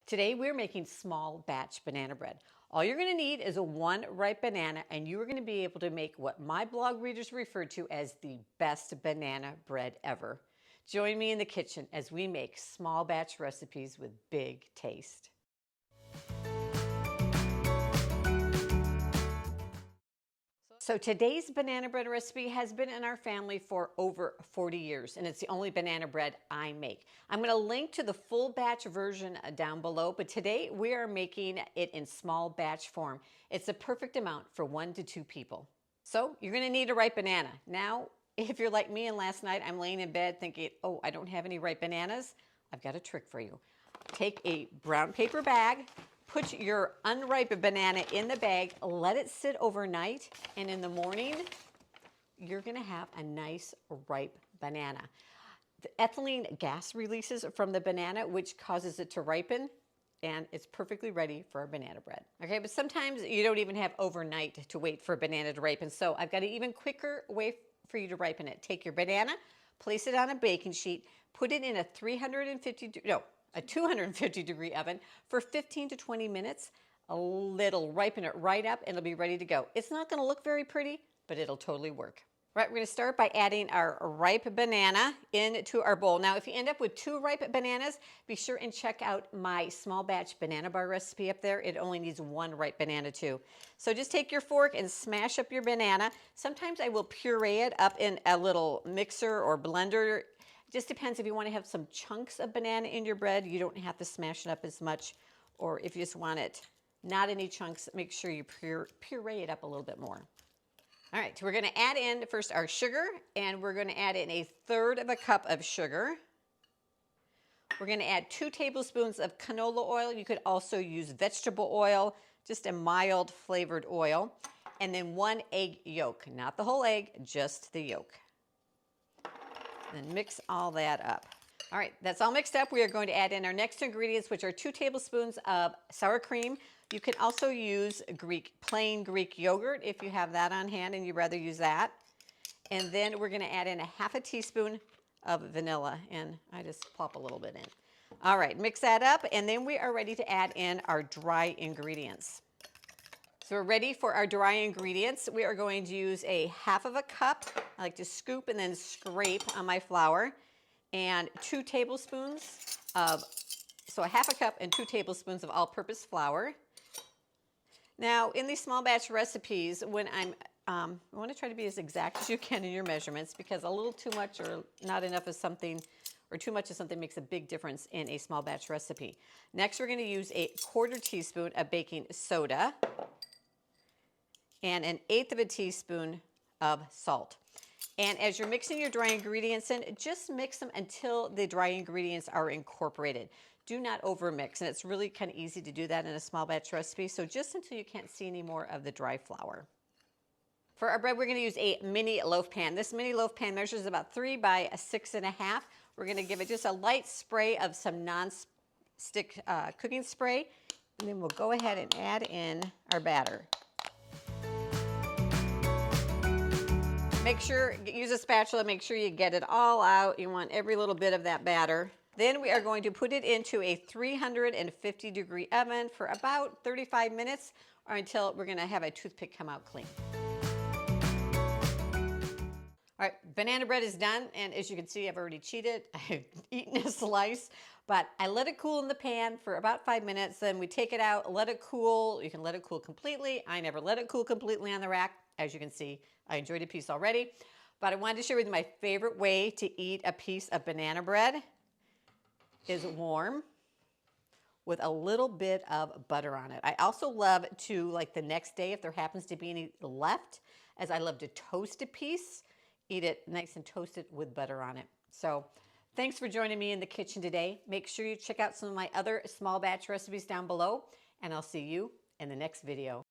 Today we're making small batch banana bread. All you're going to need is a one ripe banana, and you are going to be able to make what my blog readers refer to as the best banana bread ever. Join me in the kitchen as we make small batch recipes with big taste. So today's banana bread recipe has been in our family for over 40 years, and it's the only banana bread I make. I'm going to link to the full batch version down below, but today we are making it in small batch form. It's the perfect amount for 1 to 2 people. So you're going to need a ripe banana. Now, if you're like me and last night I'm laying in bed thinking, oh, I don't have any ripe bananas, I've got a trick for you. Take a brown paper bag, put your unripe banana in the bag, let it sit overnight, and in the morning, you're gonna have a nice ripe banana. The ethylene gas releases from the banana, which causes it to ripen, and it's perfectly ready for our banana bread. Okay, but sometimes you don't even have overnight to wait for a banana to ripen, so I've got an even quicker way for you to ripen it. Take your banana, place it on a baking sheet, put it in a 250 degree oven for 15 to 20 minutes. It'll ripen it right up and it'll be ready to go. It's not going to look very pretty, but it'll totally work. Right, we're going to start by adding our ripe banana into our bowl. Now, if you end up with 2 ripe bananas, be sure and check out my small batch banana bar recipe up there. It only needs 1 ripe banana too. So just take your fork and smash up your banana. Sometimes I will puree it up in a little mixer or blender. Just depends if you want to have some chunks of banana in your bread. You don't have to smash it up as much. Or if you just want it not any chunks, make sure you puree it up a little bit more. All right, so we're going to add in first our sugar, and we're going to add in 1/3 cup of sugar. We're going to add 2 tablespoons of canola oil. You could also use vegetable oil, just a mild flavored oil. And then 1 egg yolk, not the whole egg, just the yolk. And mix all that up. All right, that's all mixed up. We are going to add in our next ingredients, which are 2 tablespoons of sour cream. You can also use plain Greek yogurt if you have that on hand and you'd rather use that. And then we're going to add in 1/2 teaspoon of vanilla, and I just plop a little bit in. All right, mix that up, and then we are ready to add in our dry ingredients. So we're ready for our dry ingredients. We are going to use 1/2 cup. I like to scoop and then scrape on my flour, and 2 tablespoons of, so 1/2 cup and 2 tablespoons of all-purpose flour. Now, in these small batch recipes, when I want to try to be as exact as you can in your measurements, because a little too much or not enough of something, or too much of something makes a big difference in a small batch recipe. Next, we're going to use 1/4 teaspoon of baking soda and 1/8 teaspoon of salt. And as you're mixing your dry ingredients in, just mix them until the dry ingredients are incorporated. Do not overmix, and it's really kind of easy to do that in a small batch recipe, so just until you can't see any more of the dry flour. For our bread, we're going to use a mini loaf pan. This mini loaf pan measures about 3 by 6.5. We're going to give it just a light spray of some non-stick cooking spray, and then we'll go ahead and add in our batter. Make sure, use a spatula, make sure you get it all out. You want every little bit of that batter. Then we are going to put it into a 350 degree oven for about 35 minutes, or until we're going to have a toothpick come out clean. All right, banana bread is done, and as you can see, I've already cheated. I've eaten a slice, but I let it cool in the pan for about 5 minutes. Then we take it out, let it cool. You can let it cool completely. I never let it cool completely on the rack. As you can see, I enjoyed a piece already, but I wanted to share with you my favorite way to eat a piece of banana bread is warm with a little bit of butter on it. I also love to, like the next day, if there happens to be any left, as I love to toast a piece, eat it nice and toasted with butter on it. So thanks for joining me in the kitchen today. Make sure you check out some of my other small batch recipes down below, and I'll see you in the next video.